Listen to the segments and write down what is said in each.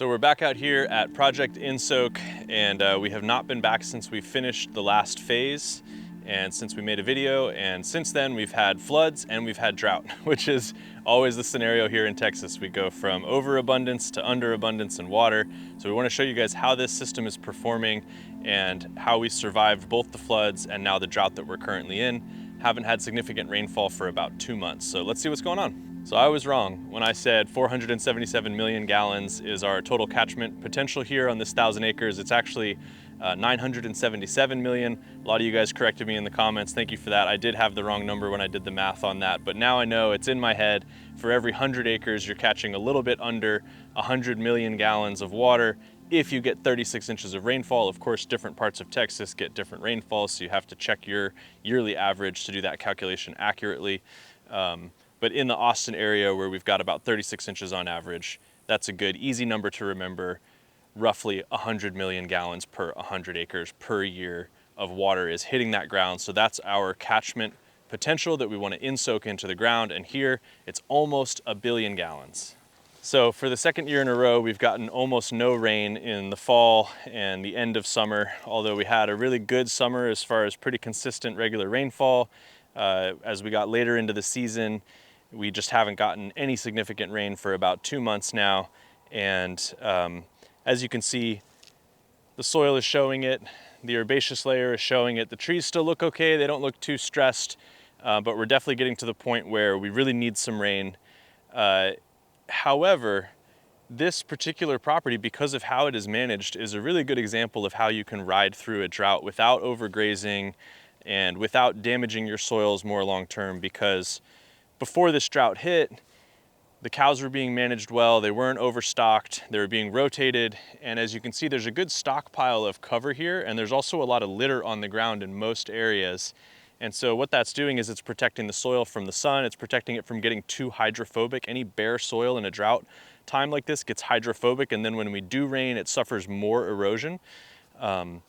So we're back out here at Project Insoak, and we have not been back since we finished the last phase and since we made a video, and since then we've had floods and we've had drought, which is always the scenario here in Texas. We go from overabundance to underabundance in water. So we want to show you guys how this system is performing and how we survived both the floods and now the drought that we're currently in. Haven't had significant rainfall for about 2 months. So let's see what's going on. So I was wrong when I said 477 million gallons is our total catchment potential here on this 1,000 acres. It's actually 977 million. A lot of you guys corrected me in the comments. Thank you for that. I did have the wrong number when I did the math on that, but now I know it's in my head. For every 100 acres, you're catching a little bit under 100 million gallons of water if you get 36 inches of rainfall. Of course, different parts of Texas get different rainfall, so you have to check your yearly average to do that calculation accurately. But in the Austin area where we've got about 36 inches on average, that's a good, easy number to remember. Roughly 100 million gallons per 100 acres per year of water is hitting that ground. So that's our catchment potential that we want to insoak into the ground. And here it's almost 1 billion gallons. So for the second year in a row, we've gotten almost no rain in the fall and the end of summer, although we had a really good summer as far as pretty consistent regular rainfall. As we got later into the season, we just haven't gotten any significant rain for about 2 months now. And as you can see, the soil is showing it, the herbaceous layer is showing it. The trees still look okay, they don't look too stressed, but we're definitely getting to the point where we really need some rain. However, this particular property, because of how it is managed, is a really good example of how you can ride through a drought without overgrazing and without damaging your soils more long-term, because before this drought hit, the cows were being managed well, they weren't overstocked, they were being rotated, and as you can see, there's a good stockpile of cover here, and there's also a lot of litter on the ground in most areas. And so what that's doing is it's protecting the soil from the sun, it's protecting it from getting too hydrophobic. Any bare soil in a drought time like this gets hydrophobic, and then when we do rain, it suffers more erosion. And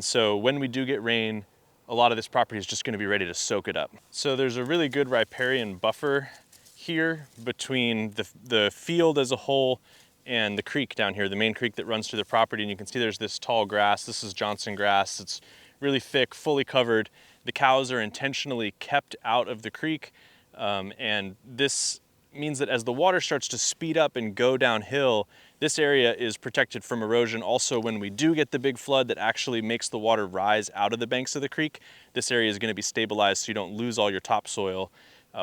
so when we do get rain, a lot of this property is just going to be ready to soak it up. So there's a really good riparian buffer here between the field as a whole and the creek down here, the main creek that runs through the property. And you can see there's this tall grass. This is Johnson grass. It's really thick, fully covered. The cows are intentionally kept out of the creek. And this means that as the water starts to speed up and go downhill, this area is protected from erosion. Also, when we do get the big flood that actually makes the water rise out of the banks of the creek, this area is going to be stabilized so you don't lose all your topsoil,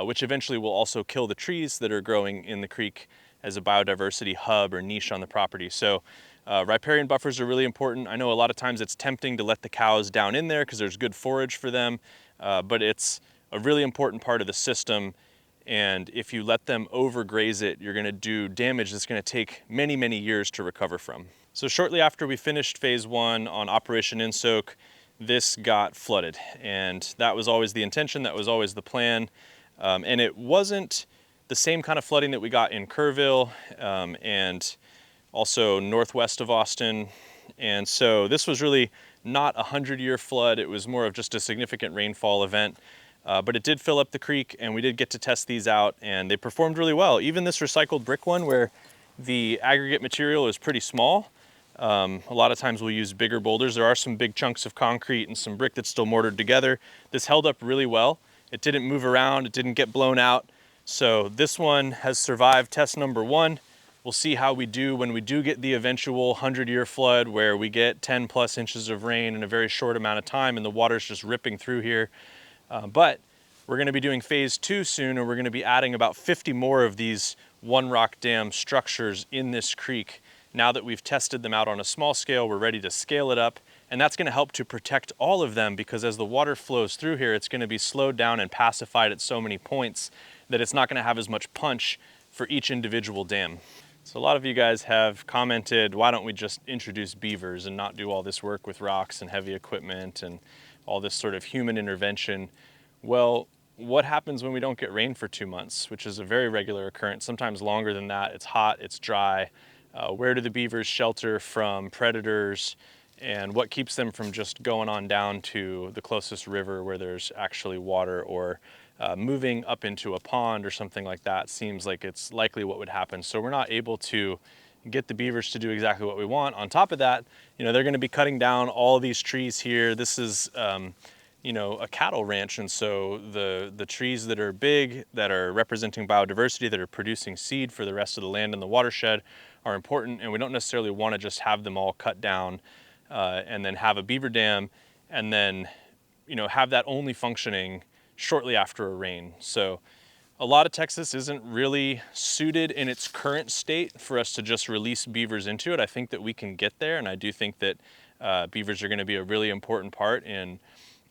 which eventually will also kill the trees that are growing in the creek as a biodiversity hub or niche on the property. So riparian buffers are really important. I know a lot of times it's tempting to let the cows down in there because there's good forage for them, but it's a really important part of the system. And if you let them overgraze it, you're gonna do damage that's gonna take many, many years to recover from. So shortly after we finished phase 1 on Operation Insoak, this got flooded. And that was always the intention, that was always the plan. And it wasn't the same kind of flooding that we got in Kerrville and also northwest of Austin. And so this was really not a 100-year flood, it was more of just a significant rainfall event. But it did fill up the creek, and we did get to test these out, and they performed really well. Even this recycled brick one, where the aggregate material is pretty small. A lot of times we'll use bigger boulders. There are some big chunks of concrete and some brick that's still mortared together. This held up really well. It didn't move around, it didn't get blown out. So this one has survived test number 1. We'll see how we do when we do get the eventual 100-year flood, where we get 10+ inches of rain in a very short amount of time and the water's just ripping through here. But we're going to be doing phase 2 soon, and we're going to be adding about 50 more of these one rock dam structures in this creek. Now that we've tested them out on a small scale, we're ready to scale it up, and that's going to help to protect all of them, because as the water flows through here, it's going to be slowed down and pacified at so many points that it's not going to have as much punch for each individual dam. So a lot of you guys have commented, why don't we just introduce beavers and not do all this work with rocks and heavy equipment and all this sort of human intervention? Well, what happens when we don't get rain for 2 months, which is a very regular occurrence, sometimes longer than that? It's hot, it's dry. Where do the beavers shelter from predators, and what keeps them from just going on down to the closest river where there's actually water, or moving up into a pond or something like that? Seems like it's likely what would happen. So we're not able to get the beavers to do exactly what we want. On top of that, they're going to be cutting down all these trees here. This is, a cattle ranch, and so the trees that are big, that are representing biodiversity, that are producing seed for the rest of the land in the watershed are important, and we don't necessarily want to just have them all cut down and then have a beaver dam and then have that only functioning shortly after a rain. So a lot of Texas isn't really suited in its current state for us to just release beavers into it. I think that we can get there, and I do think that beavers are going to be a really important part in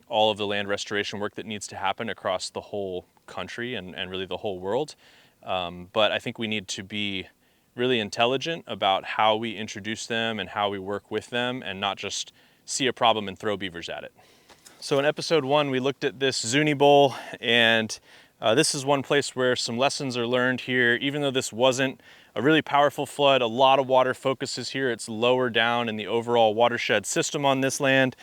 all of the land restoration work that needs to happen across the whole country and really the whole world. But I think we need to be really intelligent about how we introduce them and how we work with them, and not just see a problem and throw beavers at it. So in episode 1, we looked at this Zuni Bowl, and this is one place where some lessons are learned here. Even though this wasn't a really powerful flood, a lot of water focuses here. It's lower down in the overall watershed system on this land.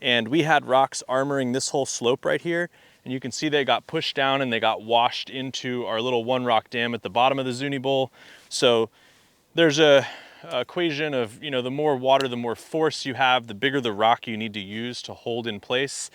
And we had rocks armoring this whole slope right here. And you can see they got pushed down and they got washed into our little one rock dam at the bottom of the Zuni Bowl. So there's a equation of, the more water, the more force you have, the bigger the rock you need to use to hold in place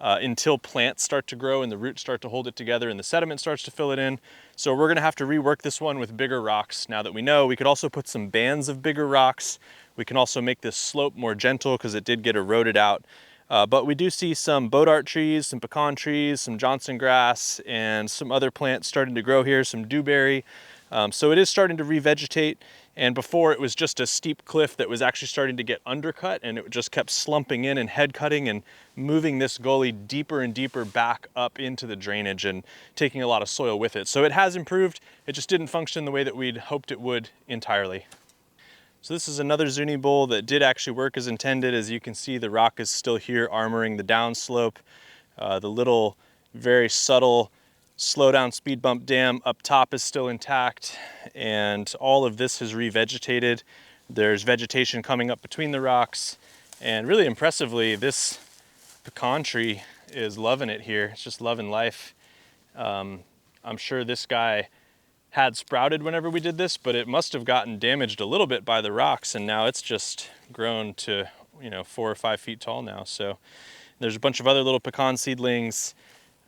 until plants start to grow and the roots start to hold it together and the sediment starts to fill it in. So we're gonna have to rework this one with bigger rocks. Now that we know, we could also put some bands of bigger rocks. We can also make this slope more gentle because it did get eroded out. But we do see some bodart trees, some pecan trees, some Johnson grass, and some other plants starting to grow here, some dewberry. So it is starting to revegetate. And before, it was just a steep cliff that was actually starting to get undercut, and it just kept slumping in and head cutting and moving this gully deeper and deeper back up into the drainage and taking a lot of soil with it. So it has improved. It just didn't function the way that we'd hoped it would entirely. So this is another Zuni Bowl that did actually work as intended. As you can see, the rock is still here armoring the downslope. The little, very subtle slow down speed bump dam up top is still intact, and all of this has revegetated. There's vegetation coming up between the rocks, and really impressively, this pecan tree is loving it here. It's just loving life. I'm sure this guy had sprouted whenever we did this, but it must have gotten damaged a little bit by the rocks, and now it's just grown to 4 or 5 feet tall now. So there's a bunch of other little pecan seedlings.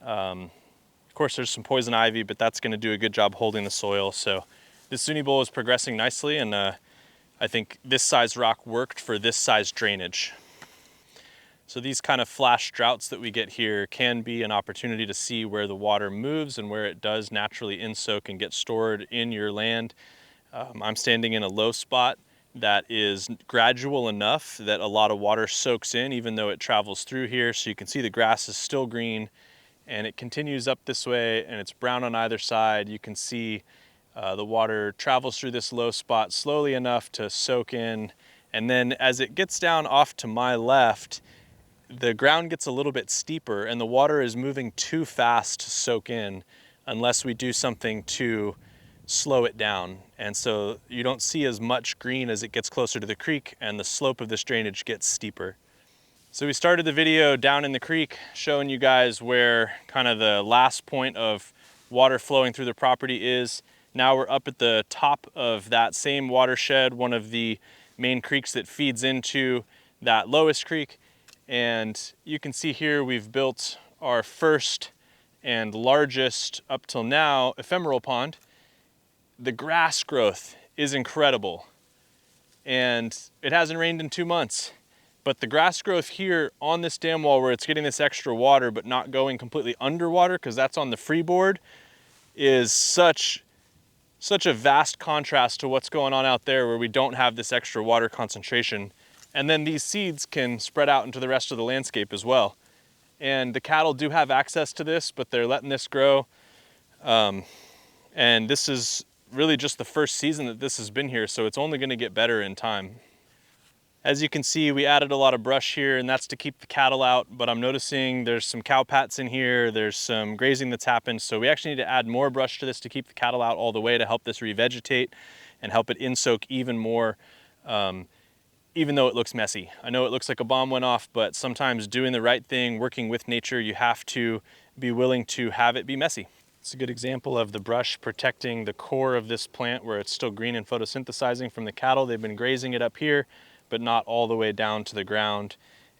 Of course, there's some poison ivy, but that's going to do a good job holding the soil. So this Zuni Bowl is progressing nicely, and I think this size rock worked for this size drainage. So these kind of flash droughts that we get here can be an opportunity to see where the water moves and where it does naturally insoak and get stored in your land. I'm standing in a low spot that is gradual enough that a lot of water soaks in, even though it travels through here. So you can see the grass is still green, and it continues up this way, and it's brown on either side. You can see the water travels through this low spot slowly enough to soak in, and then as it gets down off to my left, the ground gets a little bit steeper, and the water is moving too fast to soak in unless we do something to slow it down. And so you don't see as much green as it gets closer to the creek, and the slope of this drainage gets steeper. So we started the video down in the creek showing you guys where kind of the last point of water flowing through the property is. Now we're up at the top of that same watershed, one of the main creeks that feeds into that lowest creek. And you can see here we've built our first and largest up till now ephemeral pond. The grass growth is incredible, and it hasn't rained in 2 months. But the grass growth here on this dam wall, where it's getting this extra water but not going completely underwater because that's on the freeboard, is such a vast contrast to what's going on out there where we don't have this extra water concentration. And then these seeds can spread out into the rest of the landscape as well. And the cattle do have access to this, but they're letting this grow. And this is really just the first season that this has been here, so it's only gonna get better in time. As you can see, we added a lot of brush here, and that's to keep the cattle out, but I'm noticing there's some cow pats in here, there's some grazing that's happened, so we actually need to add more brush to this to keep the cattle out all the way to help this revegetate and help it insoak even more, even though it looks messy. I know it looks like a bomb went off, but sometimes doing the right thing, working with nature, you have to be willing to have it be messy. It's a good example of the brush protecting the core of this plant where it's still green and photosynthesizing from the cattle. They've been grazing it up here, but not all the way down to the ground.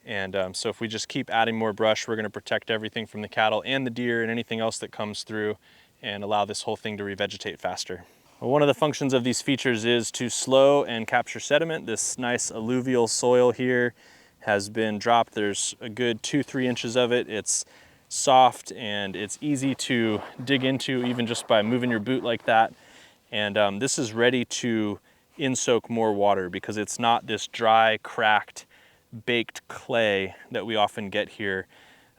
And so if we just keep adding more brush, we're gonna protect everything from the cattle and the deer and anything else that comes through and allow this whole thing to revegetate faster. Well, one of the functions of these features is to slow and capture sediment. This nice alluvial soil here has been dropped. There's a good 2-3 inches of it. It's soft and it's easy to dig into even just by moving your boot like that. And this is ready to in-soak more water because it's not this dry, cracked, baked clay that we often get here.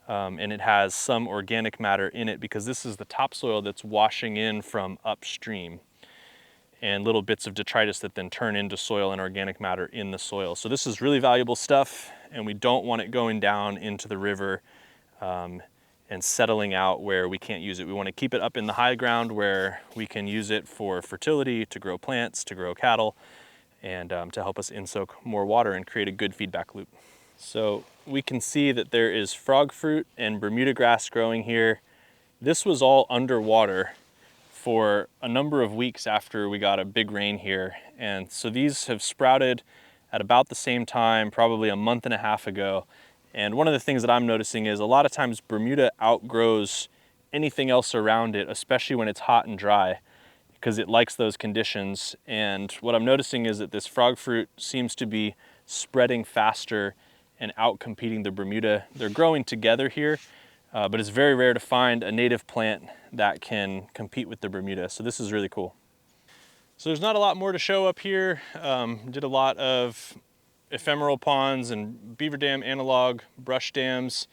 And it has some organic matter in it because this is the topsoil that's washing in from upstream, and little bits of detritus that then turn into soil and organic matter in the soil. So this is really valuable stuff, and we don't want it going down into the river and settling out where we can't use it. We want to keep it up in the high ground where we can use it for fertility, to grow plants, to grow cattle, and to help us in-soak more water and create a good feedback loop. So we can see that there is frog fruit and Bermuda grass growing here. This was all underwater for a number of weeks after we got a big rain here. And so these have sprouted at about the same time, probably a month and a half ago. And one of the things that I'm noticing is a lot of times Bermuda outgrows anything else around it, especially when it's hot and dry, because it likes those conditions. And what I'm noticing is that this frog fruit seems to be spreading faster and out-competing the Bermuda. They're growing together here, but it's very rare to find a native plant that can compete with the Bermuda. So this is really cool. So there's not a lot more to show up here. Did a lot of ephemeral ponds and beaver dam analog brush dams,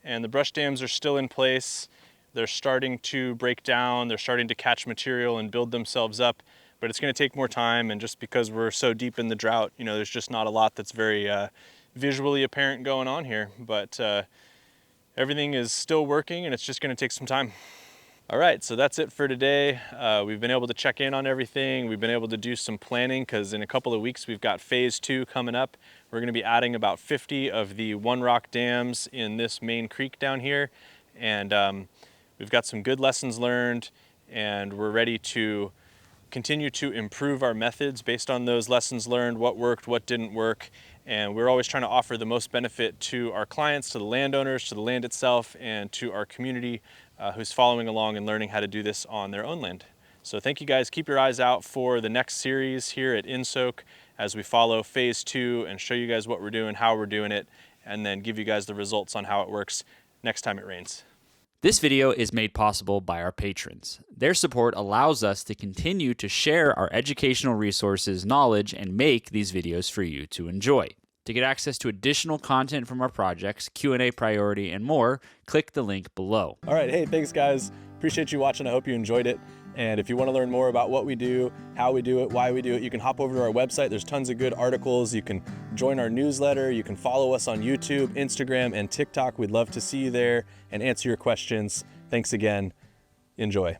and the brush dams are still in place. They're starting to break down, they're starting to catch material and build themselves up, but it's gonna take more time, and just because we're so deep in the drought, you know, there's just not a lot that's very visually apparent going on here, but everything is still working and it's just gonna take some time. All right, so that's it for today. We've been able to check in on everything. We've been able to do some planning because in a couple of weeks we've got phase 2 coming up. We're gonna be adding about 50 of the one rock dams in this main creek down here. And we've got some good lessons learned, and we're ready to continue to improve our methods based on those lessons learned, what worked, what didn't work. And we're always trying to offer the most benefit to our clients, to the landowners, to the land itself, and to our community who's following along and learning how to do this on their own land. So thank you guys. Keep your eyes out for the next series here at Insoak as we follow phase 2 and show you guys what we're doing, how we're doing it, and then give you guys the results on how it works next time it rains. This video is made possible by our patrons. Their support allows us to continue to share our educational resources, knowledge, and make these videos for you to enjoy. To get access to additional content from our projects, Q&A priority, and more, click the link below. All right, hey, thanks guys. Appreciate you watching. I hope you enjoyed it. And if you want to learn more about what we do, how we do it, why we do it, you can hop over to our website. There's tons of good articles. You can join our newsletter. You can follow us on YouTube, Instagram, and TikTok. We'd love to see you there and answer your questions. Thanks again. Enjoy.